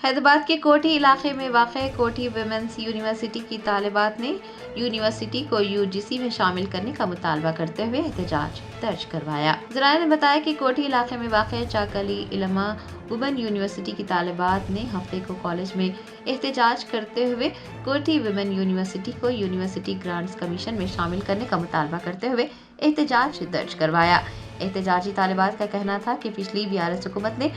हैदराबाद के कोठी इलाके में वाक़ कोठी वुमेन्स यूनिवर्सिटी की तालिबात ने यूनिवर्सिटी को यूजीसी में शामिल करने का मुतालबा करते हुए एहतजाज दर्ज करवाया। ज़राए ने बताया कि कोठी इलाके में वाक़ चाकली इल्मा वुमेन यूनिवर्सिटी की तालिबात ने हफ्ते को कॉलेज में एहतजाज करते हुए कोठी वुमेन यूनिवर्सिटी को यूनिवर्सिटी ग्रांट्स कमीशन में शामिल करने का मुतालबा करते हुए एहतजाज दर्ज करवाया। एहतजाजी तालिबात का कहना था कि पिछली बीआरएस हुकूमत ने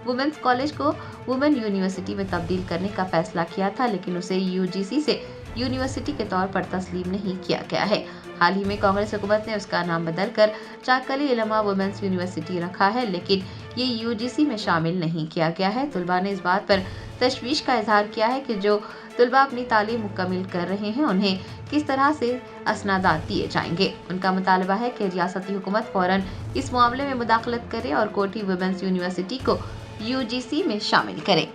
वुमेन्स कॉलेज को वुमेन यूनिवर्सिटी में तब्दील करने का फैसला किया था, लेकिन उसे यूजीसी से यूनिवर्सिटी के तौर पर तस्लीम नहीं किया गया है। हाल ही में कांग्रेस हुकूमत ने उसका नाम बदलकर चाकली इल्मा वुमेन्स यूनिवर्सिटी रखा है, लेकिन ये यूजीसी में शामिल नहीं किया गया है। तुलबा ने इस बात पर तशवीश का इजहार किया है कि जो तुलबा अपनी तालीम मुकम्मिल कर रहे हैं उन्हें किस तरह से असनादात दिए जाएंगे। उनका मुतालबा है कि रियासती हुकूमत फौरन इस मामले में मुदाखलत करे और कोठी वुमेन्स यूनिवर्सिटी को यूजीसी में शामिल करे।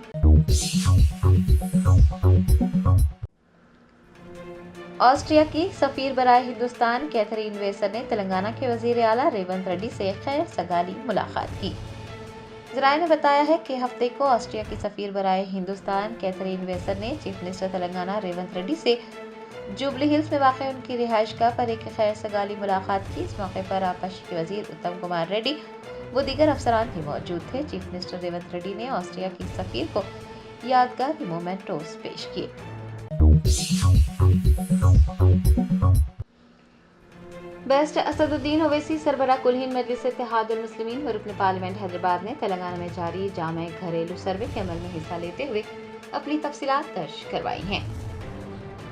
ऑस्ट्रिया की सफीर बराए हिंदुस्तान कैथरीन वेसर ने तेलंगाना के वजीर आला रेवंत रेड्डी से खैर सगाली मुलाकात की। ज़राए ने बताया है कि हफ्ते को ऑस्ट्रिया की सफीर बराए हिंदुस्तान कैथरीन वेसर ने चीफ मिनिस्टर तेलंगाना रेवंत रेड्डी से जुबली हिल्स में वाक़ उनकी रिहाइशगाह पर एक खैर सगाली मुलाकात की। इस मौके पर आबपाशी के वजीर उत्तम कुमार रेड्डी वो दीगर अफसरान भी मौजूद थे। चीफ मिनिस्टर रेवंत रेड्डी ने ऑस्ट्रिया की सफीर को यादगार मोमेंटोस पेश किए। बेस्ट असदुद्दीन ओवैसी सरबराह कुल हिंद मजलिस इत्तेहादुल मुस्लिमीन व रुकन पार्लियामेंट हैदराबाद ने तेलंगाना में जारी जामे घरेलू सर्वे के अमल में हिस्सा लेते हुए अपनी तफसीलात दर्ज करवाई हैं।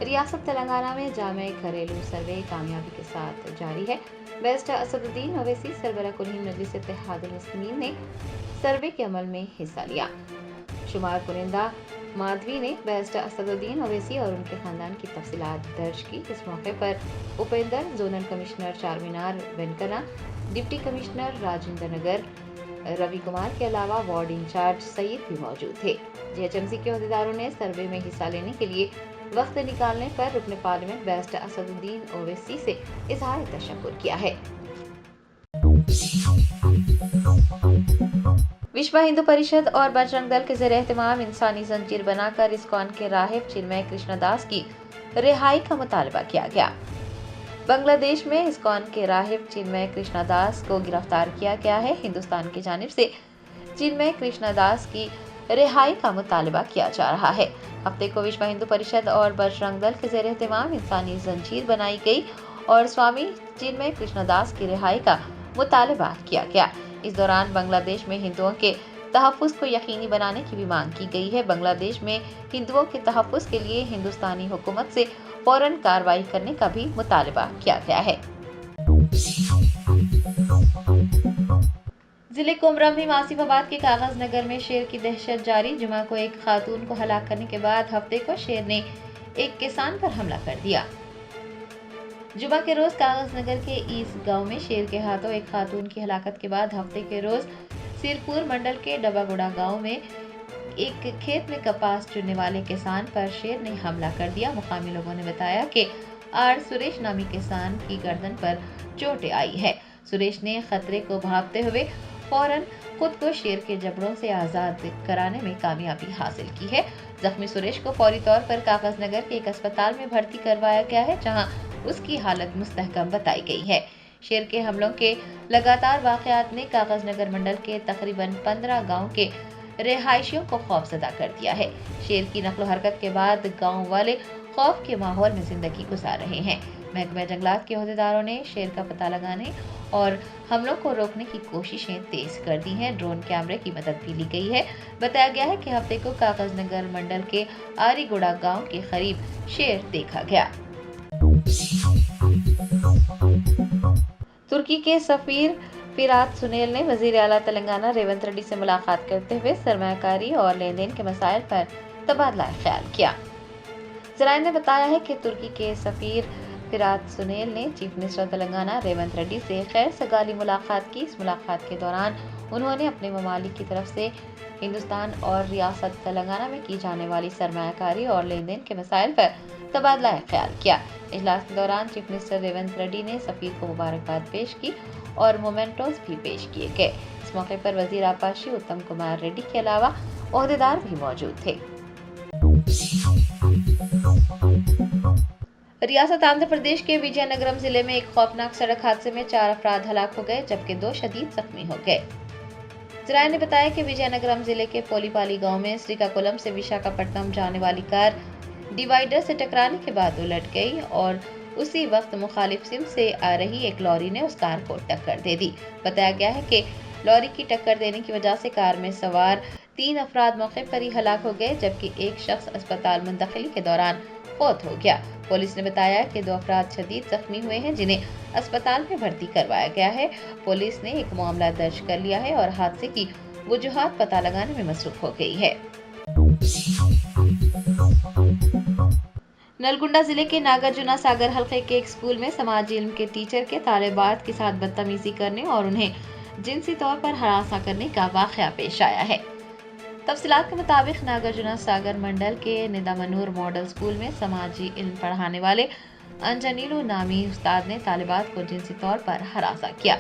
रियासत तेलंगाना में जामे घरेलू सर्वे कामयाबी के साथ जारी है। बेस्ट असदुद्दीन ओवैसी सरबराह कुल हिंद मजलिस इत्तेहादुल मुस्लिमीन ने सर्वे के अमल में हिस्सा लिया। शुमार कुनिंदा माधवी ने बेस्ट असदुद्दीन ओवैसी और उनके खानदान की तफसीलात दर्ज की। इस मौके पर Upendra, zonal commissioner Charminar Venkanna, deputy commissioner Rajendra Nagar, Ravi Kumar के अलावा वार्ड इंचार्ज सईद भी मौजूद थे। जीएचएमसी के अहदेदारों ने सर्वे में हिस्सा लेने के लिए वक्त निकालने पर रुकन पार्लियामेंट बेस्ट असदुद्दीन ओवैसी से इजहार तशक्कुर किया है। विश्व हिंदू परिषद और बजरंग दल के ज़ेरे एहतमाम इंसानी जंजीर बनाकर इस्कॉन के राहिब चिन्मय कृष्णदास की रिहाई का मुतालबा किया गया। बांग्लादेश में इस्कॉन के राहिब चिन्मय कृष्णदास को गिरफ्तार किया गया है। हिंदुस्तान की जानिब से चिन्मय कृष्णदास की रिहाई का मुतालबा किया जा रहा है। हफ्ते को विश्व हिंदू परिषद और बजरंग दल के ज़ेरे एहतमाम इंसानी जंजीर बनाई गई और स्वामी चिन्मय कृष्णदास की रिहाई का मुतालबा किया गया। इस दौरान बांग्लादेश में हिंदुओं के तहफ़्फ़ुज़ को यकीनी बनाने की भी मांग की गई है। बांग्लादेश में हिंदुओं के तहफ़्फ़ुज़ के लिए हिंदुस्तानी हुकूमत से फौरन कार्रवाई करने का भी मुतालबा किया गया है। जिले कोमरम में आसिफाबाद के कागज नगर में शेर की दहशत जारी। जुमा को एक खातून को हलाक करने के बाद हफ्ते को शेर ने एक किसान पर हमला कर दिया। जुमा के रोज कागज नगर के ईस गांव में शेर के हाथों एक खातून की हलाकत के बाद हफ्ते के रोज सिरपुर मंडल के डबागुड़ा गांव में एक खेत में कपास चुनने वाले किसान पर शेर ने हमला कर दिया। मुकामी लोगों ने बताया कि आर सुरेश नामी किसान की गर्दन पर चोटें आई है। सुरेश ने खतरे को भांपते हुए फौरन खुद को शेर के जबड़ों से आजाद कराने में कामयाबी हासिल की है। जख्मी सुरेश को फौरी तौर पर कागज नगर के एक अस्पताल में भर्ती करवाया गया है, जहां उसकी हालत मुस्तहकम बताई गई है। शेर के हमलों के लगातार वाक़यात ने कागज नगर मंडल के तकरीबन 15 गांव के रिहायशियों को खौफजदा कर दिया है। शेर की नक्लो हरकत के बाद गांव वाले खौफ के माहौल में जिंदगी गुजार रहे हैं। महकमा जंगलात के अहदेदारों ने शेर का पता लगाने और हमलों को रोकने की कोशिशें तेज कर दी हैं। ड्रोन कैमरे की मदद भी ली गई है। बताया गया है कि हफ्ते को कागज नगर मंडल के आरीगुड़ा गांव के करीब शेर देखा गया। तुर्की के सफीर फिरात सुनेल ने वजीर आला तेलंगाना रेवंत रेड्डी से मुलाकात करते हुए सरमायाकारी और लेन देन के मसाइल पर तबादला ख्याल किया। ज़राए ने बताया है कि तुर्की के सफीर फिरात सुनेल ने चीफ मिनिस्टर तेलंगाना रेवंत रेड्डी से खैर सगाली मुलाकात की। इस मुलाकात के दौरान उन्होंने अपने ममालिक की तरफ से हिंदुस्तान और रियासत तेलंगाना में की जाने वाली सरमायाकारी और लेन देन के मसाइल पर तबादला ख्याल किया। इजलास के दौरान चीफ मिनिस्टर रेवंत रेड्डी ने सफीर को मुबारकबाद पेश की और मोमेंटोस भी पेश किए गए। इस मौके पर वजीर आबपाशी उत्तम कुमार रेड्डी के अलावा ओहदेदार भी मौजूद थे। रियासत आंध्र प्रदेश के विजयनगरम जिले में एक खौफनाक सड़क हादसे में 4 अफराद हलाक हो गए जबकि 2 शदीद जख्मी हो गए। जराये ने बताया कि विजयनगरम जिले के पोलीपाली गांव में श्रीकाकुलम से विशाखापट्टनम जाने वाली कार डिवाइडर से टकराने के बाद उलट गई और उसी वक्त मुखालिफ सिम से आ रही एक लॉरी ने उस कार को टक्कर दे दी। बताया गया है कि लॉरी की टक्कर देने की वजह से कार में सवार 3 अफराद मौके पर ही हलाक हो गए जबकि एक शख्स अस्पताल मुंतकिली के दौरान फौत हो गया। पुलिस ने बताया कि 2 अफराद शदीद जख्मी हुए हैं जिन्हें अस्पताल में भर्ती करवाया गया है। पुलिस ने एक मामला दर्ज कर लिया है और हादसे की वजूहात पता लगाने में मसरूफ हो गई है। नलगुंडा जिले के नागार्जुना सागर हल्के के एक स्कूल में समाजी इल्म के टीचर के तालिबात के साथ बदतमीजी करने और उन्हें जिनसी तौर पर हरासा करने का वाकया पेश आया है। तफसीलात के मुताबिक नागार्जुना सागर मंडल के निदामनूर मॉडल स्कूल में समाजी इल्म पढ़ाने वाले अंजनीलू नामी उस्ताद ने तालिबात को जिनसी तौर पर हरासा किया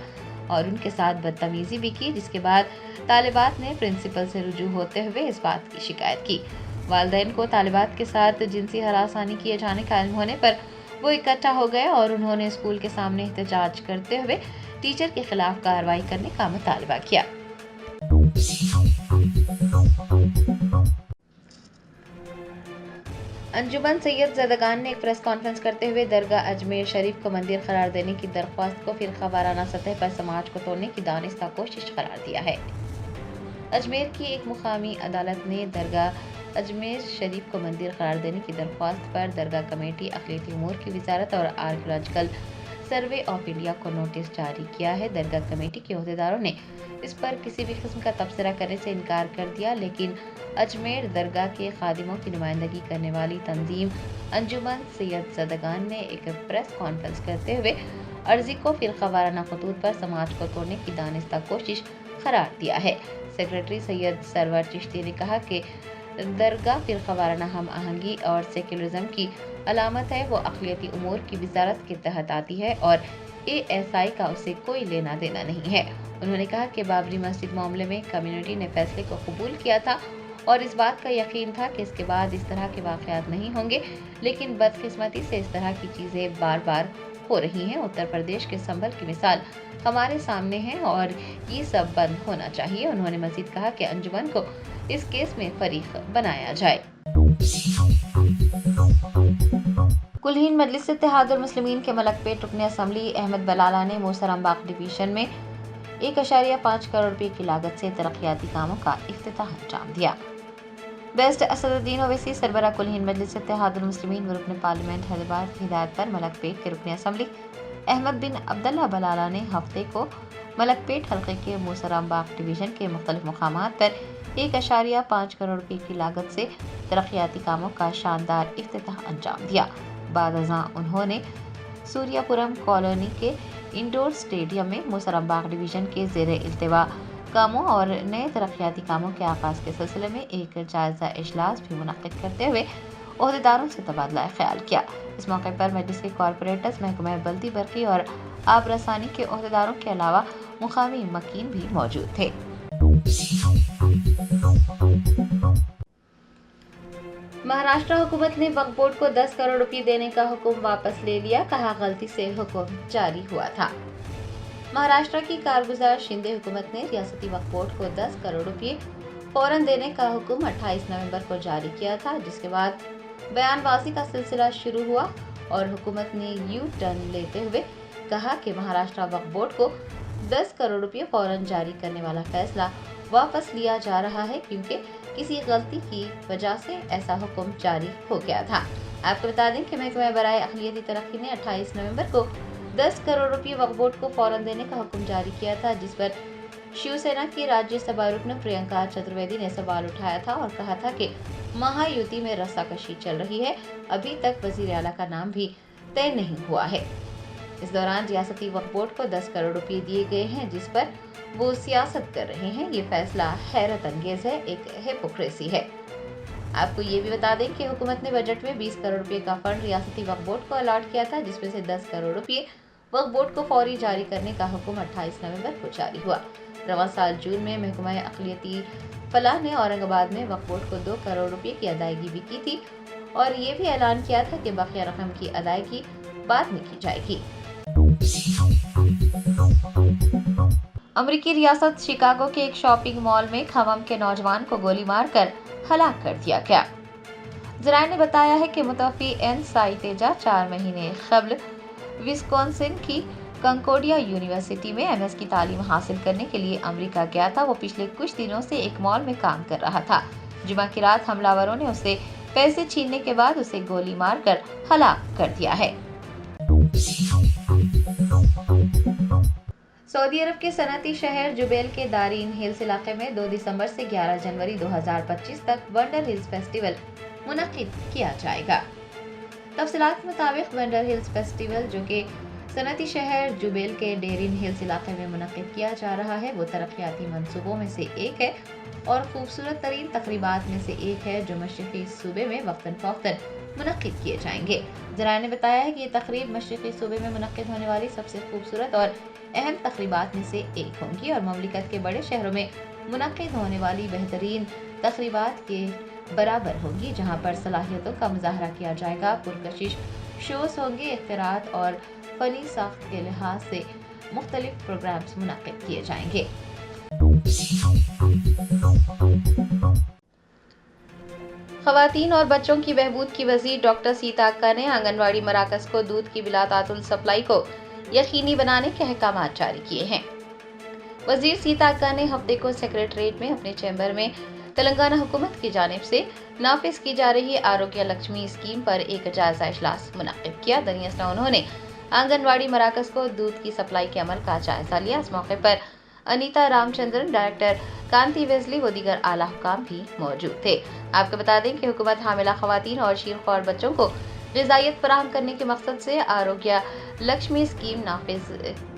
और उनके साथ बदतमीजी भी की, जिसके बाद तालिबात ने प्रिंसिपल से रुजू होते हुए इस बात की शिकायत की। वालिदैन को तालिबात के साथ जिनसी हरासानी किए जाने का इल्म होने पर वो इकट्ठा हो गए और उन्होंने स्कूल के सामने एहतजाज करते हुए टीचर के खिलाफ कार्रवाई करने का मुतालबा किया। अंजुमन सैयद ज़दगान ने एक प्रेस कॉन्फ्रेंस करते हुए दरगाह अजमेर शरीफ को मंदिर करार देने की दरख्वास्त को फिरका वाराना सतह पर समाज को तोड़ने की दानिस्ता कोशिश करार दिया है। अजमेर की एक मुकामी अदालत ने दरगाह अजमेर शरीफ को मंदिर करार देने की दरख्वास्त पर दरगाह कमेटी, अखिलती उमूर की वजारत और आर्कियोलॉजिकल सर्वे ऑफ इंडिया को नोटिस जारी किया है। दरगाह कमेटी के ओहदेदारों ने इस पर किसी भी किस्म का तबसरा करने से इनकार कर दिया, लेकिन अजमेर दरगाह के खादिमों की नुमाइंदगी करने वाली तंजीम अंजुमन सैयद ज़दगान ने एक प्रेस कॉन्फ्रेंस करते हुए अर्जी को फिरका वाराना खतूत पर समाज को तोड़ने की दानिस्ता कोशिश करार दिया है। सेक्रेटरी सैयद सरवर चिश्ती ने कहा कि दरगाह फिरका वाराना हम आहंगी और सेक्युलरिज्म की अलामत है। वो अखिलती उमूर की वजारत के तहत आती है और ASI का उसे कोई लेना देना नहीं है। उन्होंने कहा कि बाबरी मस्जिद मामले में कम्युनिटी ने फैसले को कबूल किया था और इस बात का यकीन था कि इसके बाद इस तरह के वाक़यात नहीं होंगे, लेकिन बदकिस्मती से इस तरह की चीज़ें बार बार हो रही हैं। उत्तर प्रदेश के संभल की मिसाल हमारे सामने है और ये सब बंद होना चाहिए। उन्होंने मज़ीद कहा कि अंजुमन को इस केस में फरीक बनाया जाए। कुलहीन मजलिस इत्तेहादुल मुस्लिमीन के मलकपेट रुकन असम्बली अहमद बलाला ने मोसरामबाग डिवीजन में 1.5 करोड़ रुपए की लागत से तरक्याती कामों का इफ्तिताह अंजाम दिया। बेस्ट असदुद्दीन ओवैसी सरबरा कुलहीन मजलिस इत्तेहादुल मुस्लिमीन व रुकन पार्लियामेंट हैदराबाद की हिदायत पर मलकपेट के रुकन असम्बली अहमद बिन अब्दुल्ला बलाला ने हफ्ते को मलकपेट हल्के के मोसरामबाग डिवीजन के मुख्तलिफ मकामात पर 1.5 करोड़ रुपए की लागत से तरक्याती कामों का शानदार इफ्तिताह अंजाम दिया। बाद अज़ां उन्होंने सूर्यापुरम कॉलोनी के इंडोर स्टेडियम में मोसरामबाग डिवीजन के ज़ेरे इल्तिवा कामों और नए तरक्याती कामों के आगाज़ के सिलसिले में एक जायज़ा इजलास भी मुनक़्क़िद करते हुए ओहदेदारों से तबादला ख्याल किया। इस मौके पर मजलिस के कॉरपोरेटर्स, महकमा बल्दी बरकी और आब रसानी के ओहदेदारों के अलावा मुकामी मकीन भी मौजूद थे। महाराष्ट्र हुकूमत ने वक्फ बोर्ड को 10 करोड़ रुपए देने का हुक्म वापस ले लिया, कहा गलती से हुक्म जारी हुआ था। महाराष्ट्र की कारगुजार शिंदे हुकूमत ने रियासती वक्फ बोर्ड को 10 करोड़ रुपए फौरन देने का हुक्म 28 नवंबर को जारी किया था, जिसके बाद बयानबाजी का सिलसिला शुरू हुआ और हुकूमत ने यू टर्न लेते हुए कहा कि महाराष्ट्र वक्फ बोर्ड को 10 करोड़ रुपए फौरन जारी करने वाला फैसला वापस लिया जा रहा है क्योंकि किसी गलती की वजह से ऐसा हुक्म जारी हो गया था। आपको बता दें कि महकमा बराए अक़लियती तरक्की ने 28 नवंबर को 10 करोड़ रुपए वक्फ बोर्ड को फौरन देने का हुक्म जारी किया था, जिस पर शिवसेना की राज्यसभा रुकन प्रियंका चतुर्वेदी ने सवाल उठाया था और कहा था कि महायुति में रस्साकशी चल रही है, अभी तक वजीर आला का नाम भी तय नहीं हुआ है। इस दौरान रियासती वक्फ बोर्ड को 10 करोड़ रुपए दिए गए हैं, जिस पर वो सियासत कर रहे हैं। ये फैसला हैरत अंगेज है, एक हिपोक्रेसी है। आपको ये भी बता दें कि हुकूमत ने बजट में 20 करोड़ रुपए का फंड रियासती वक्फ बोर्ड को अलॉट किया था, जिसमें से 10 करोड़ रुपए वक्फ बोर्ड को फौरी जारी करने का हुक्म 28 नवंबर को जारी हुआ। रवां साल जून में महकमा अक़लियती फलाह ने औरंगाबाद में वक्फ बोर्ड को 2 करोड़ रुपए की अदायगी भी की थी और ये भी ऐलान किया था कि बाकिया रकम की अदायगी बाद में की जाएगी। अमेरिकी रियासत शिकागो के एक शॉपिंग मॉल में खमम के नौजवान को गोली मारकर हलाक कर दिया गया। ज़राए ने बताया है कि मुतवफ़ी एन साइतेजा 4 महीने क़ब्ल विस्कॉन्सिन की कंकोडिया यूनिवर्सिटी में MS की तालीम हासिल करने के लिए अमेरिका गया था। वो पिछले कुछ दिनों से एक मॉल में काम कर रहा था। जुमा की रात हमलावरों ने उससे पैसे छीनने के बाद उसे गोली मारकर हलाक कर दिया है। सऊदी अरब के सनती शहर जुबैल के दारीन हिल्स इलाके में 2 दिसंबर से 11 जनवरी 2025 तक वंडर हिल्स फेस्टिवल मुनक्किद किया जाएगा। तफसीलात के मुताबिक वंडर हिल्स फेस्टिवल, जो कि सनती शहर जुबैल के डेरिन हिल्स इलाके में मुनक्किद किया जा रहा है, वो तरक्याती मंसूबों में से एक है और खूबसूरत तरीन तकरीबात में से एक है जो मशरिकी सूबे में वक्तन फ़ौक्तन मुनक्किद किए जाएंगे। ज़राए ने बताया है कि ये तकरीब मशरिकी सूबे में मुनक्किद होने वाली सबसे खूबसूरत और अहम तकरीबात में से एक होंगी और ममलिकत के बड़े शहरों में मुनक्किद होने वाली बेहतरीन तकरीबात के बराबर होगी, जहां पर सलाहियतों का मुजाहरा किया जाएगा। पुरकशिश शोज होंगे, इख्तिरात और फनी साख्त के लिहाज से मुख्तलिफ प्रोग्राम्स मुनक्किद किए जाएंगे। ख़वातीन और बच्चों की बहबूद की वज़ीर डॉक्टर सीता अक्का ने आंगनवाड़ी मराकज़ को दूध की बिलातातुल सप्लाई को यकीनी बनाने के अहकाम जारी किए हैं। वज़ीर सीता अक्का ने हफ्ते को सेक्रेटरीट में अपने चैम्बर में तेलंगाना हुकूमत की जानिब से नाफिज की जा रही आरोग्य लक्ष्मी स्कीम पर एक जायजा इजलास मुनक्किद किया। दरअसल उन्होंने आंगनवाड़ी मराकज़ को दूध की सप्लाई के अमल का जायजा लिया। इस मौके पर अनीता रामचंद्रन, डायरेक्टर कांति वेजली व दीगर आला हुकाम भी मौजूद थे। आपको बता दें कि हुकूमत हामिला ख़वातीन और शीरख्वार बच्चों को ग़िज़ाइयत फराहम करने के मकसद से आरोग्य लक्ष्मी स्कीम नाफिज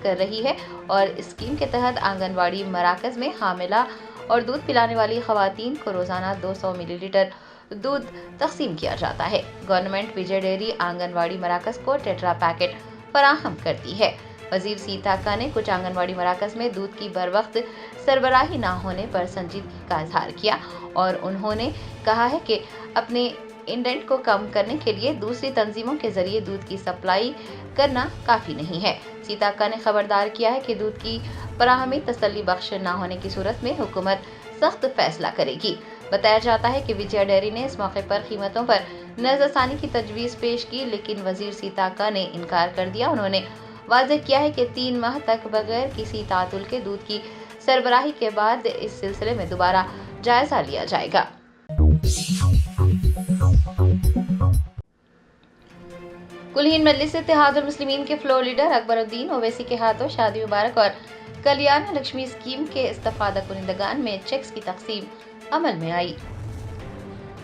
कर रही है और इस स्कीम के तहत आंगनवाड़ी मराकज़ में हामिला और दूध पिलाने वाली ख़वातीन को रोज़ाना 200 मिलीलीटर दूध तकसीम किया जाता है। गवर्नमेंट विजय डेयरी आंगनवाड़ी मराकज़ को टेट्रा पैकेट फराहम करती है। वज़ीर सीता अक्का ने कुछ आंगनवाड़ी मराकज़ में दूध की बर वक्त सरबराही ना होने पर संजीदगी का इजहार किया और उन्होंने कहा है कि अपने इंडेंट को कम करने के लिए दूसरी तंजीमों के जरिए दूध की सप्लाई करना काफ़ी नहीं है। सीता अक्का ने खबरदार किया है कि दूध की फराहमी तसल्ली बख्श ना होने की सूरत में हुकूमत सख्त फैसला करेगी। बताया जाता है कि विजय डेयरी ने इस मौके पर कीमतों पर नज़रसानी की तजवीज़ पेश की, लेकिन वज़ीर सीता अक्का ने इनकार कर दिया। उन्होंने वाज़ेह किया है कि 3 माह तक बगैर किसी तातुल के दूध की सरबराही के बाद इस सिलसिले में दोबारा जायजा लिया जाएगा। कुल-हिंद मजलिस इत्तेहादुल मुस्लिमीन के फ्लोर लीडर अकबरुद्दीन ओवैसी के हाथों शादी मुबारक और कल्याण लक्ष्मी स्कीम के इस्तफादा कुनिंदगान में चेक्स की तकसीम अमल में आई।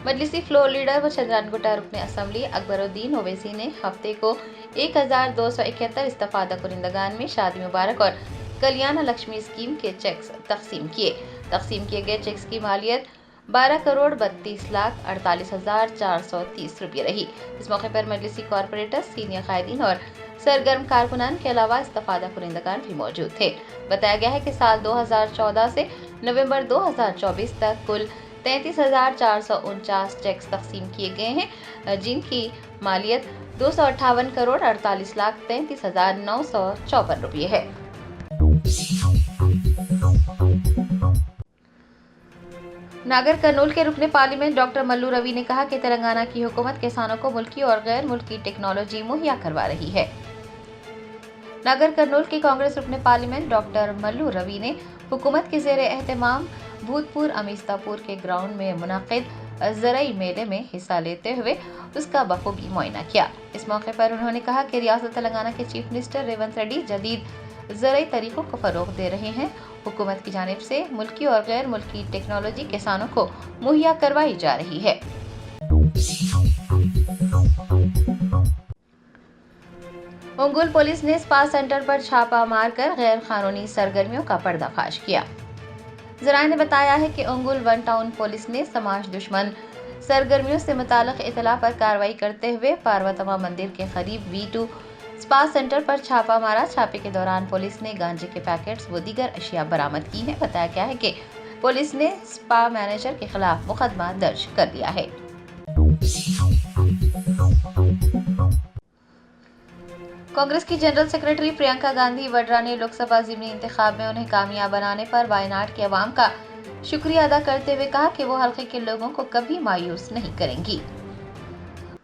मजलिसी फ्लोर लीडर व चंद्रानगुटा रुकने असम्बली अकबरुद्दीन ओवैसी ने हफ्ते को 1271 इस्तफादा कुनिंदगान में शादी मुबारक और कल्याण लक्ष्मी स्कीम के चेक्स तकसीम किए गए चेक्स की मालियत 12,32,48,430 रुपये रही। इस मौके पर मजलिसी कॉरपोरेटर, सीनियर कायदीन और सरगर्म कारकुनान के अलावा इस्तफादा कुनिंदगान भी मौजूद थे। बताया गया है कि साल 2014 से नवंबर 2024 तक कुल 33,449 चेक्स तकसीम किए गए हैं, जिनकी मालियत 258,48,33,954 रुपये है। नागर कर्नूल के रुकने पार्लियामेंट डॉक्टर मल्लू रवि ने कहा कि तेलंगाना की हुकूमत किसानों को मुल्की और गैर मुल्की टेक्नोलॉजी मुहैया करवा रही है। नागर कर्नूल के कांग्रेस रुकने पार्लियामेंट डॉक्टर मल्लू रवि ने हुकूमत के ज़ेरे एहतमाम भूतपुर अमीस्तापुर के ग्राउंड में मुनक़िद ज़रई मेले में हिस्सा लेते हुए उसका बखूबी मुआयना किया। इस मौके पर उन्होंने कहा कि रियासत तेलंगाना के चीफ मिनिस्टर रेवंत रेड्डी जदीद ज़रई तरीक़ों को फ़रोग़ दे रहे हैं। हुकूमत की जानिब से मुल्की और गैर मुल्की टेक्नोलॉजी किसानों को मुहैया करवाई जा रही है। उंगुल पुलिस ने स्पा सेंटर पर छापा मारकर गैर कानूनी सरगर्मियों का पर्दाफाश किया। ज़राए ने बताया है कि उंगुल वन टाउन पुलिस ने समाज दुश्मन सरगर्मियों से मुताल्लिक़ इतला पर कार्रवाई करते हुए पार्वतमा मंदिर के करीब V2 स्पा सेंटर पर छापा मारा। छापे के दौरान पुलिस ने गांजे के पैकेट्स व दीगर अशिया बरामद की है। बताया गया है कि पुलिस ने स्पा मैनेजर के खिलाफ मुकदमा दर्ज कर दिया है। कांग्रेस की जनरल सेक्रेटरी प्रियंका गांधी वड्रा ने लोकसभा ज़िमनी इंतखाब में उन्हें कामयाब बनाने पर वायनाड के अवाम का शुक्रिया अदा करते हुए कहा कि वो हल्के के लोगों को कभी मायूस नहीं करेंगी।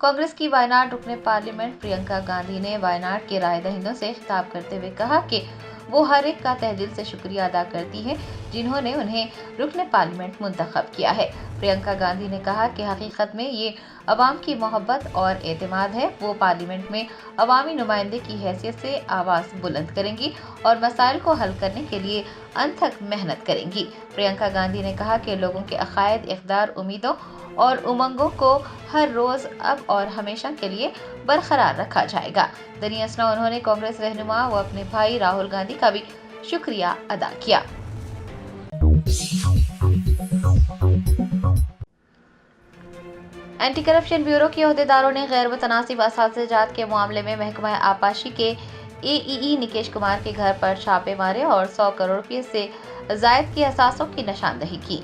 कांग्रेस की वायनाड रुकने पार्लियामेंट प्रियंका गांधी ने वायनाड के राय दहिंदों से खिताब करते हुए कहा कि वो हर एक का तहे दिल से शुक्रिया अदा करती हैं जिन्होंने उन्हें रुकने पार्लियामेंट मुंतखब किया है। प्रियंका गांधी ने कहा कि हकीकत में ये अवाम की मोहब्बत और एतमाद है। वो पार्लियामेंट में अवामी नुमाइंदे की हैसियत से आवाज़ बुलंद करेंगी और मसाइल को हल करने के लिए अंत तक मेहनत करेंगी। प्रियंका गांधी ने कहा कि लोगों के अकायद, इक़दार, उम्मीदों और उमंगों को हर रोज़ अब और हमेशा के लिए बरकरार रखा जाएगा। दरिया असना उन्होंने कांग्रेस रहनुमा व अपने भाई राहुल गांधी का भी शुक्रिया अदा किया। एंटी करप्शन ब्यूरो के अहदेदारों ने गैर मुतनासिब असातिज़ात के मामले में महकमा आपाशी के AEE निकेश कुमार के घर पर छापे मारे और 100 करोड़ रुपये से जायद के असासों की निशानदही की।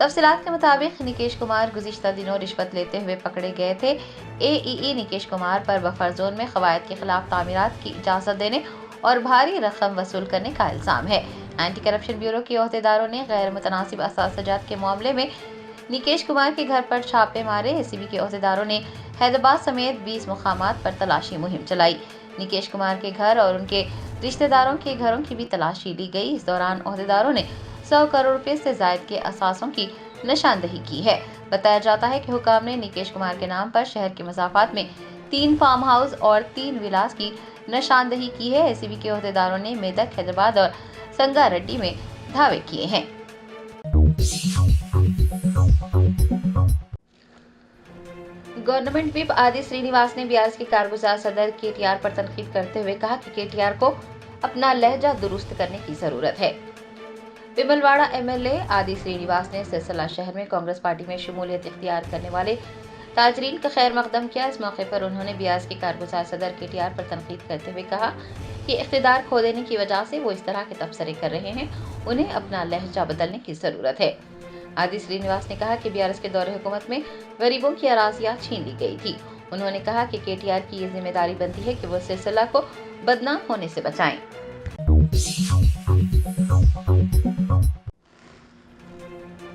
तफसीलात के मुताबिक निकेश कुमार गुज़िश्ता दिनों रिश्वत लेते हुए पकड़े गए थे। AEE निकेश कुमार पर बफर जोन में कवायद के खिलाफ तामीरात की इजाज़त देने और भारी रकम वसूल करने का इल्ज़ाम है। एंटी करप्शन ब्यूरो के अहदेदारों ने गैर मुतनासिब असातिज़ात के मामले में निकेश कुमार के घर पर छापे मारे। ACB के अहदेदारों ने हैदराबाद समेत 20 मुकामात पर तलाशी मुहिम चलाई। निकेश कुमार के घर और उनके रिश्तेदारों के घरों की भी तलाशी ली गई। इस दौरान अहदेदारों ने 100 करोड़ रुपए से जायद के असासों की निशानदही की है। बताया जाता है कि हुकाम ने निकेश कुमार के नाम पर शहर के मसाफात में 3 फार्म हाउस और 3 विलास की निशानदही की है। ACB के अहदेदारों ने मेदक, हैदराबाद और संगारेड्डी में धावे किए हैं। गवर्नमेंट व्हिप आदि श्रीनिवास ने BRS के कारगुजार सदर KTR पर तनकीद करते हुए कहा कि KTR को अपना लहजा दुरुस्त करने की जरूरत है। बिमलवाड़ा MLA आदि श्रीनिवास ने सिलसिला शहर में कांग्रेस पार्टी में शमूलियत इख्तियार करने वाले ताजरीन का खैर मकदम किया। इस मौके पर उन्होंने BRS के कारगुजार सदर KTR पर तनकीद करते हुए कहा कि इख्तिदार खो देने की वजह से वो इस तरह के तबसरे कर रहे हैं, उन्हें अपना लहजा बदलने की जरूरत है। आदि श्रीनिवास ने कहा कि BRS के दौरे हुकूमत में गरीबों की अराजियां छीन ली गई थी। उन्होंने कहा कि KTR की ये जिम्मेदारी बनती है कि वो सिलसिला को बदनाम होने से बचाएं।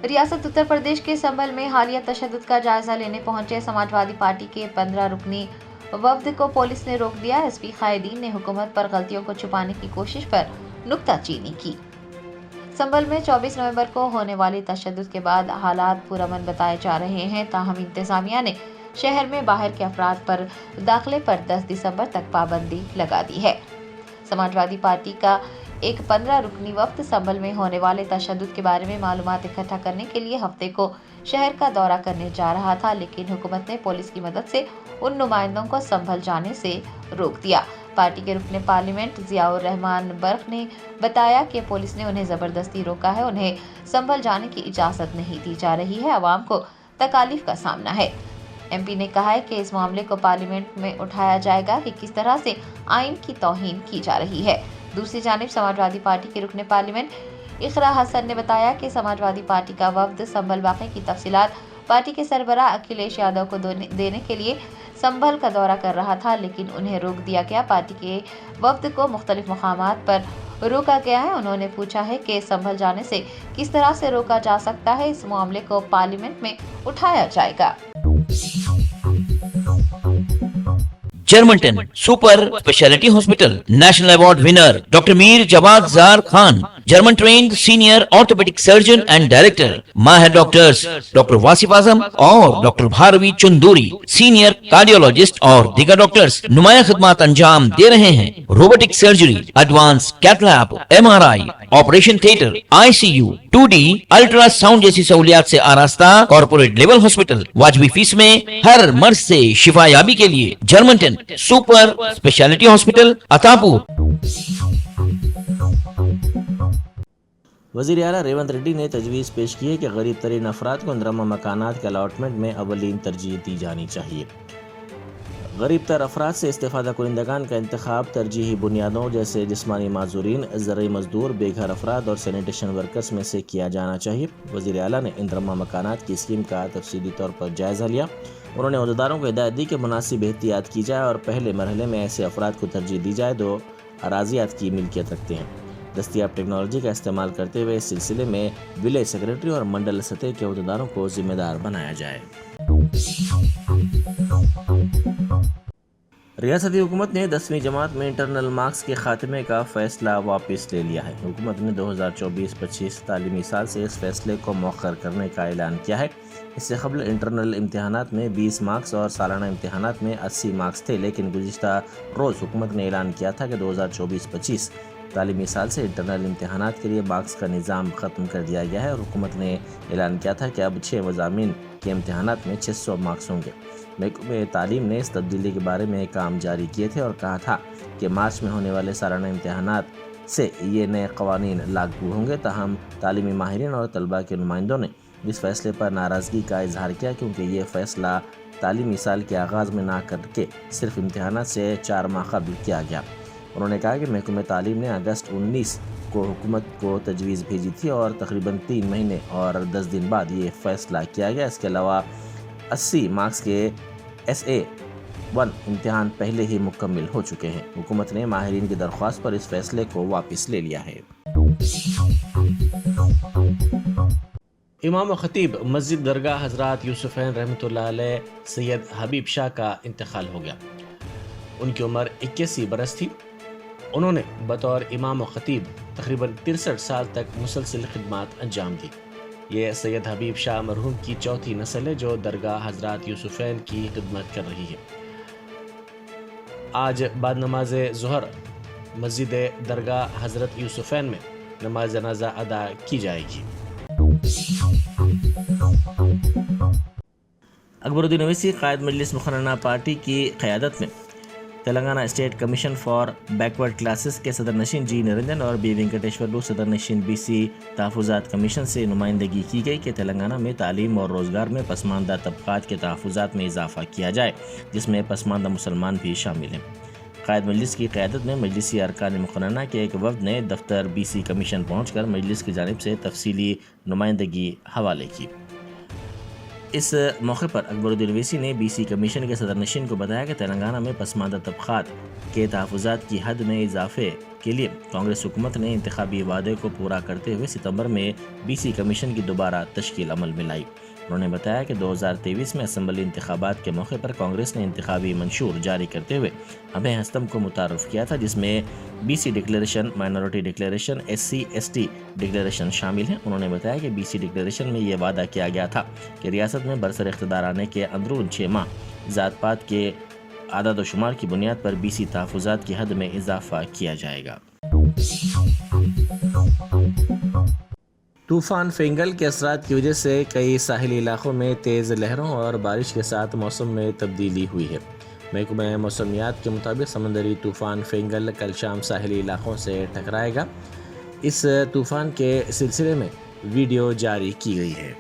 रियासत उत्तर प्रदेश के संभल में हालिया तशद्दुद का जायजा लेने पहुंचे समाजवादी पार्टी के 15 रुकनी वफ्द को पुलिस ने रोक दिया। SP कायदीन ने हुकूमत पर गलतियों को छुपाने की कोशिश पर नुक्ताचीनी की। संभल में 24 नवंबर को होने वाली तशद्दुद के बाद हालात पुरअमन बताए जा रहे हैं। ताहम इंतजामिया ने शहर में बाहर के अफराद पर दाखिले पर 10 दिसंबर तक पाबंदी लगा दी है। समाजवादी पार्टी का एक 15 रुकनी वफ्द संभल में होने वाले तशद्दुद के बारे में मालूमात इकट्ठा करने के लिए हफ्ते को शहर का दौरा करने जा रहा था, लेकिन हुकूमत ने पुलिस की मदद से उन नुमाइंदों को संभल जाने से रोक दिया। पार्टी के रुकने पार्लियामेंट ज़ियाउर रहमान बर्क ने बताया कि पुलिस ने उन्हें ज़बरदस्ती रोका है, उन्हें संभल जाने की इजाज़त नहीं दी जा रही है। आवाम को तकालीफ का सामना है। MP ने कहा है कि इस मामले को पार्लियामेंट में उठाया जाएगा कि किस तरह से आइन की तौहीन की जा रही है। दूसरी जानिब समाजवादी पार्टी के रुकने पार्लियामेंट इकरा हसन ने बताया कि समाजवादी पार्टी का वफ्द संभल वाक़े की तफसीलात पार्टी के सरबराह अखिलेश यादव को देने के लिए संभल का दौरा कर रहा था, लेकिन उन्हें रोक दिया गया। पार्टी के वफ्द को मुख्तलिफ मकामात पर रोका गया है। उन्होंने पूछा है कि संभल जाने से किस तरह से रोका जा सकता है। इस मामले को पार्लियामेंट में उठाया जाएगा। जर्मनटन super speciality hospital national award winner doctor Mir Jawad Zar Khan, German trained senior orthopaedic surgeon and director, माहिर डॉक्टर्स डॉक्टर वासिफ आजम और doctor Bharvi Chanduri, senior cardiologist और दीगर डॉक्टर्स नुमाया खिदमत अंजाम दे रहे हैं। Robotic surgery, advance cath lab, MRI, operation theatre, ICU, 2D ultrasound जैसी सहूलियात से आरास्ता कॉर्पोरेट लेवल हॉस्पिटल। वाजबी फीस में हर मर्ज से शिफायाबी के लिए Germanton super speciality hospital Attapur. वज़ीर आला रेवंत रेड्डी ने तजवीज़ पेश की है कि गरीब तरीन अफराद को इंदरमा मकानात के अलाटमेंट में अवलीन तरजीह दी जानी चाहिए। غریب تر افراد سے استفادہ کنندگان کا انتخاب ترجیحی بنیادوں جیسے جسمانی معذورین، زرعی مزدور، بے گھر افراد اور سینیٹیشن ورکرز میں سے کیا جانا چاہیے۔ وزیر اعلیٰ نے اندرما مکانات کی اسکیم کا تفصیلی طور پر جائزہ لیا۔ انہوں نے عہدیداروں کو ہدایت دی کہ مناسب احتیاط کی جائے اور پہلے مرحلے میں ایسے افراد کو ترجیح دی جائے جو اراضیات کی ملکیت رکھتے ہیں۔ دستیاب ٹیکنالوجی کا استعمال کرتے ہوئے اس سلسلے میں ولیج سیکرٹری اور منڈل سطح کے عہدیداروں کو ذمہ دار بنایا جائے۔ ریاستی حکومت نے 10ویں جماعت میں انٹرنل مارکس کے خاتمے کا فیصلہ واپس لے لیا ہے۔ حکومت نے 2024-25 تعلیمی سال سے اس فیصلے کو مؤخر کرنے کا اعلان کیا ہے۔ اس سے قبل انٹرنل امتحانات میں 20 مارکس اور سالانہ امتحانات میں 80 مارکس تھے، لیکن گزشتہ روز حکومت نے اعلان کیا تھا کہ 2024-25 تعلیمی سال سے انٹرنل امتحانات کے لیے مارکس کا نظام ختم کر دیا گیا ہے، اور حکومت نے اعلان کیا تھا کہ اب 6 مضامین کے امتحانات میں 600 مارکس ہوں گے۔ محکمہ تعلیم نے اس تبدیلی کے بارے میں کام جاری کیے تھے اور کہا تھا کہ مارچ میں ہونے والے سالانہ امتحانات سے یہ نئے قوانین لاگو ہوں گے، تاہم تعلیمی ماہرین اور طلباء کے نمائندوں نے اس فیصلے پر ناراضگی کا اظہار کیا، کیونکہ یہ فیصلہ تعلیمی سال کے آغاز میں نہ کر کے صرف امتحانات سے 4 ماہ قبل کیا گیا۔ انہوں نے کہا کہ محکمہ تعلیم نے اگست 19 کو حکومت کو تجویز بھیجی تھی اور تقریباً 3 مہینے اور 10 دن بعد یہ فیصلہ کیا گیا۔ اس کے علاوہ 80 مارکس کے SA-1 امتحان پہلے ہی مکمل ہو چکے ہیں۔ حکومت نے ماہرین کی درخواست پر اس فیصلے کو واپس لے لیا ہے۔ امام و خطیب مسجد درگاہ حضرات یوسفین رحمۃ اللہ علیہ سید حبیب شاہ کا انتقال ہو گیا۔ ان کی عمر 81 برس تھی۔ انہوں نے بطور امام و خطیب تقریباً 63 سال تک مسلسل خدمات انجام دی۔ یہ سید حبیب شاہ مرحوم کی 4تھی نسل ہے جو درگاہ حضرات یوسفین کی خدمت کر رہی ہے۔ آج بعد نماز ظہر مسجد درگاہ حضرت یوسفین میں نماز جنازہ ادا کی جائے گی۔ اکبر الدین اویسی قائد مجلس مقننہ پارٹی کی قیادت میں Telangana state commission for backward classes کے صدر نشین جی نرنجن اور بی وینکٹیشورلو صدر نشین BC تحفظات کمیشن سے نمائندگی کی گئی کہ تلنگانہ میں تعلیم اور روزگار میں پسماندہ طبقات کے تحفظات میں اضافہ کیا جائے، جس میں پسماندہ مسلمان بھی شامل ہیں۔ قائد مجلس کی قیادت میں مجلسی ارکان مقننہ کے ایک وفد نے دفتر BC کمیشن پہنچ کر مجلس کی جانب سے تفصیلی نمائندگی حوالے کی۔ اس موقع پر اکبر الدین اویسی نے BC کمیشن کے صدر نشین کو بتایا کہ تلنگانہ میں پسماندہ طبقات کے تحفظات کی حد میں اضافے کے لیے کانگریس حکومت نے انتخابی وعدے کو پورا کرتے ہوئے ستمبر میں BC کمیشن کی دوبارہ تشکیل عمل میں لائی۔ انہوں نے بتایا کہ 2023 میں اسمبلی انتخابات کے موقع پر کانگریس نے انتخابی منشور جاری کرتے ہوئے ابھے ہستم کو متعارف کیا تھا، جس میں BC declaration, minority declaration, SC/ST declaration شامل ہیں۔ انہوں نے بتایا کہ BC ڈکلیریشن میں یہ وعدہ کیا گیا تھا کہ ریاست میں برسر اقتدار آنے کے اندرون 6 ماہ ذات پات کے اعداد و شمار کی بنیاد پر BC تحفظات کی حد میں اضافہ کیا جائے گا۔ طوفان فینگل کے اثرات کی وجہ سے کئی ساحلی علاقوں میں تیز لہروں اور بارش کے ساتھ موسم میں تبدیلی ہوئی ہے۔ محکمہ موسمیات کے مطابق سمندری طوفان فینگل کل شام ساحلی علاقوں سے ٹکرائے گا۔ اس طوفان کے سلسلے میں ویڈیو جاری کی گئی ہے۔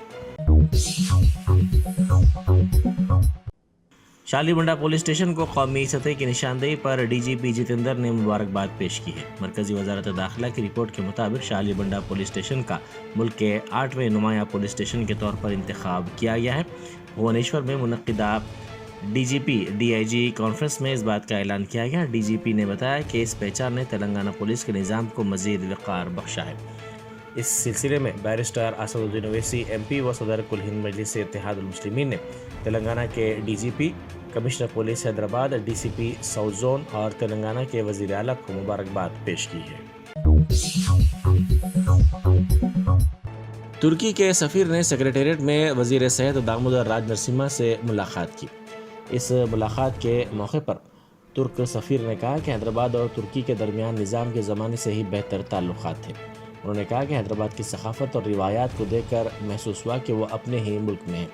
شالی بنڈا پولیس اسٹیشن کو قومی سطح کی نشاندہی پر DGP جتیندر نے مبارکباد پیش کی ہے۔ مرکزی وزارت داخلہ کی رپورٹ کے مطابق شالی بنڈا پولیس اسٹیشن کا ملک کے 8ویں نمایاں پولیس اسٹیشن کے طور پر انتخاب کیا گیا ہے۔ بھونیشور میں منعقدہ DGP DIG کانفرنس میں اس بات کا اعلان کیا گیا۔ DGP نے بتایا کہ اس پہچان نے تلنگانہ پولیس کے نظام کو مزید وقار بخشا ہے۔ اس سلسلے میں بیرسٹر اسد الدین اویسی MP و صدر کل ہند مجلس اتحاد المسلمین نے تلنگانہ کے DGP، commissioner police Hyderabad, DCP south zone اور تلنگانہ کے وزیر اعلیٰ کو مبارکباد پیش کی ہے۔ ترکی کے سفیر نے سیکریٹریٹ میں وزیر صحت دامودر راج نرسمہا سے ملاقات کی۔ اس ملاقات کے موقع پر ترک سفیر نے کہا کہ حیدرآباد اور ترکی کے درمیان نظام کے زمانے سے ہی بہتر تعلقات تھے۔ انہوں نے کہا کہ حیدرآباد کی ثقافت اور روایات کو دیکھ کر محسوس ہوا کہ وہ اپنے ہی ملک میں ہیں۔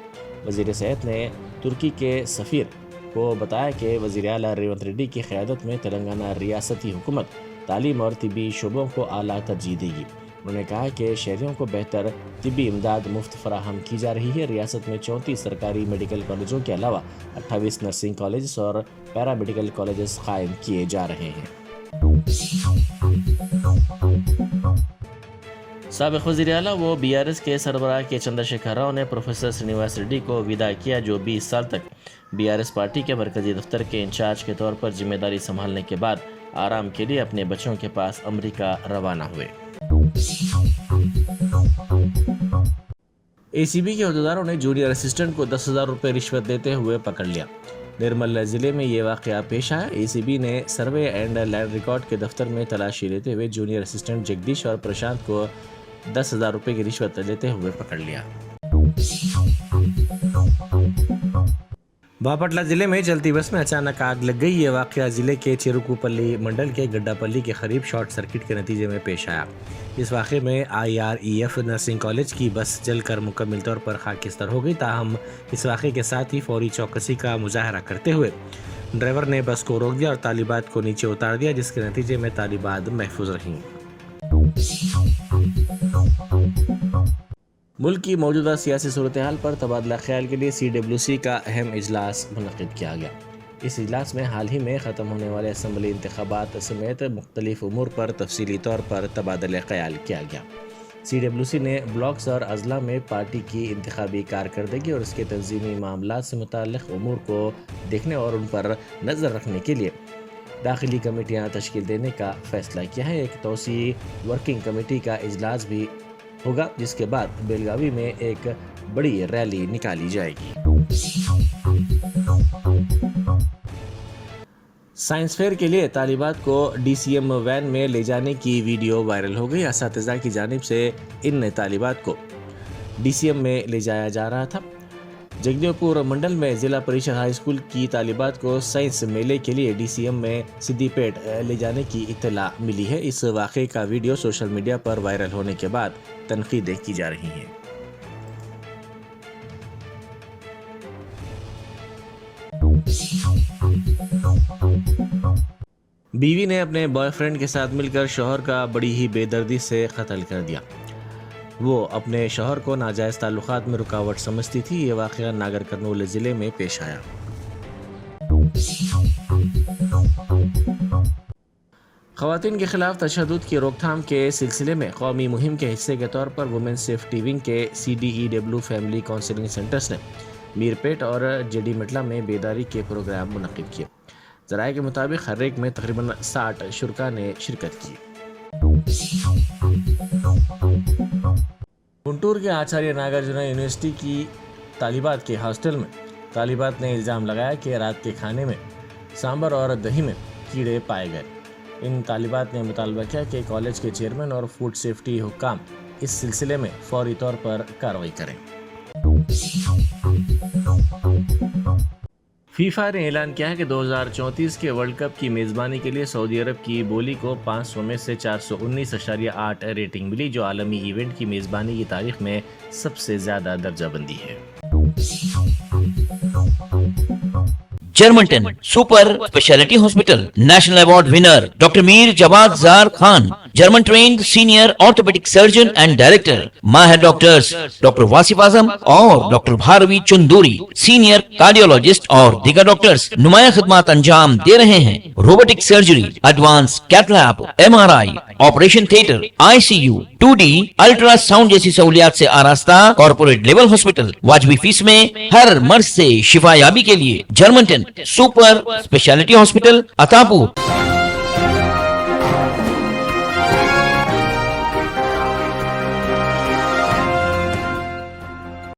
وزیر صحت نے ترکی کے سفیر کو بتایا کہ وزیر اعلیٰ ریونت ریڈی کی قیادت میں تلنگانہ ریاستی حکومت تعلیم اور طبی شعبوں کو اعلیٰ ترجیح دے گی۔ انہوں نے کہا کہ شہریوں کو بہتر طبی امداد مفت فراہم کی جا رہی ہے. ریاست میں 34 سرکاری میڈیکل کالجوں کے علاوہ 28 نرسنگ کالجز اور پیرا میڈیکل کالجز قائم کیے جا رہے ہیں. سابق وزیر اعلیٰ و BRS کے سربراہ کے چندر شیکھر راؤ نے پروفیسر سرینواس ریڈی کو ودا کیا، جو 20 سال تک BRS پارٹی کے مرکزی دفتر کے انچارج کے طور پر ذمہ داری سنبھالنے کے بعد آرام کے لیے اپنے بچوں کے پاس امریکہ روانہ ہوئے. ACB کے عہدیداروں نے جونیئر اسسٹنٹ کو 10,000 روپے رشوت دیتے ہوئے پکڑ لیا. نرمل ضلع میں یہ واقعہ پیش آیا. ACB نے سروے اینڈ لینڈ ریکارڈ کے دفتر میں تلاشی لیتے ہوئے جونیئر اسسٹنٹ جگدیش اور پرشانت کو 10,000 روپے کی رشوت لیتے ہوئے پکڑ لیا. باپٹلہ ضلع میں چلتی بس میں اچانک آگ لگ گئی. یہ واقعہ ضلع کے چیروکو پلی منڈل کے گڈا پلی کے قریب شارٹ سرکٹ کے نتیجے میں پیش آیا. اس واقعے میں IREF نرسنگ کالج کی بس جل کر مکمل طور پر خاکستر ہو گئی. تاہم اس واقعے کے ساتھ ہی فوری چوکسی کا مظاہرہ کرتے ہوئے ڈرائیور نے بس کو روک دیا اور طالبات کو نیچے اتار دیا، جس کے نتیجے میں طالبات محفوظ رہیں. ملک کی موجودہ سیاسی صورتحال پر تبادلہ خیال کے لیے CWC کا اہم اجلاس منعقد کیا گیا. اس اجلاس میں حال ہی میں ختم ہونے والے اسمبلی انتخابات سمیت مختلف امور پر تفصیلی طور پر تبادلہ خیال کیا گیا. CWC نے بلاکس اور اضلاع میں پارٹی کی انتخابی کارکردگی اور اس کے تنظیمی معاملات سے متعلق امور کو دیکھنے اور ان پر نظر رکھنے کے لیے داخلی کمیٹیاں تشکیل دینے کا فیصلہ کیا ہے. ایک توسیعی ورکنگ کمیٹی کا اجلاس بھی ہوگا، جس کے بعد بیلگاوی میں ایک بڑی ریلی نکالی جائے گی. سائنس فیئر کے لیے طالبات کو DCM وین میں لے جانے کی ویڈیو وائرل ہو گئی. اساتذہ کی جانب سے ان طالبات کو DCM میں لے جایا جا رہا تھا. جگدیو پور منڈل میں ضلع پریشد ہائی اسکول کی طالبات کو سائنس میلے کے لیے DCM میں سدھی پیٹ لے جانے کی اطلاع ملی ہے. اس واقعے کا ویڈیو سوشل میڈیا پر وائرل ہونے کے بعد تنقیدیں کی جا رہی ہیں. بیوی نے اپنے بوائے فرینڈ کے ساتھ مل کر شوہر کا بڑی ہی بے دردی سے قتل کر دیا. وہ اپنے شوہر کو ناجائز تعلقات میں رکاوٹ سمجھتی تھی. یہ واقعہ ناگر کرنول ضلع میں پیش آیا. خواتین کے خلاف تشدد کی روک تھام کے سلسلے میں قومی مہم کے حصے کے طور پر وومن سیفٹی ونگ کے CDEW فیملی کاؤنسلنگ سینٹرز نے میرپیٹ اور JD مٹلہ میں بیداری کے پروگرام منعقد کیے. ذرائع کے مطابق ہر ایک میں تقریباً 60 شرکاء نے شرکت کی. گنٹور کے آچاریہ ناگارجنا یونیورسٹی کی طالبات کے ہاسٹل میں طالبات نے الزام لگایا کہ رات کے کھانے میں سانبر اور دہی میں کیڑے پائے گئے. ان طالبات نے مطالبہ کیا کہ کالج کے چیئرمین اور فوڈ سیفٹی حکام اس سلسلے میں فوری طور پر کارروائی کریں. فیفا نے اعلان کیا ہے کہ 2034 کے ورلڈ کپ کی میزبانی کے لیے سعودی عرب کی بولی کو 500 میں سے 419.8 ریٹنگ ملی، جو عالمی ایونٹ کی میزبانی کی تاریخ میں سب سے زیادہ درجہ بندی ہے. Germanten super speciality hospital national award winner doctor Mir Jawad Zar Khan, German trained senior orthopaedic surgeon and director, ماہر ڈاکٹرز ڈاکٹر واصف اعظم اور doctor Bharavi Chanduri, senior cardiologist اور دیگر ڈاکٹرز نمایاں خدمات انجام دے رہے ہیں. Robotic surgery, advance cath lab, MRI، operation theatre, ICU، 2D ultrasound جیسی سہولیات سے آراستہ کارپوریٹ لیول ہاسپٹل. واجبی فیس میں ہر مرض سے شفا یابی کے لیے جرمنٹن سپر اسپیشلٹی ہاسپٹل عطاپور.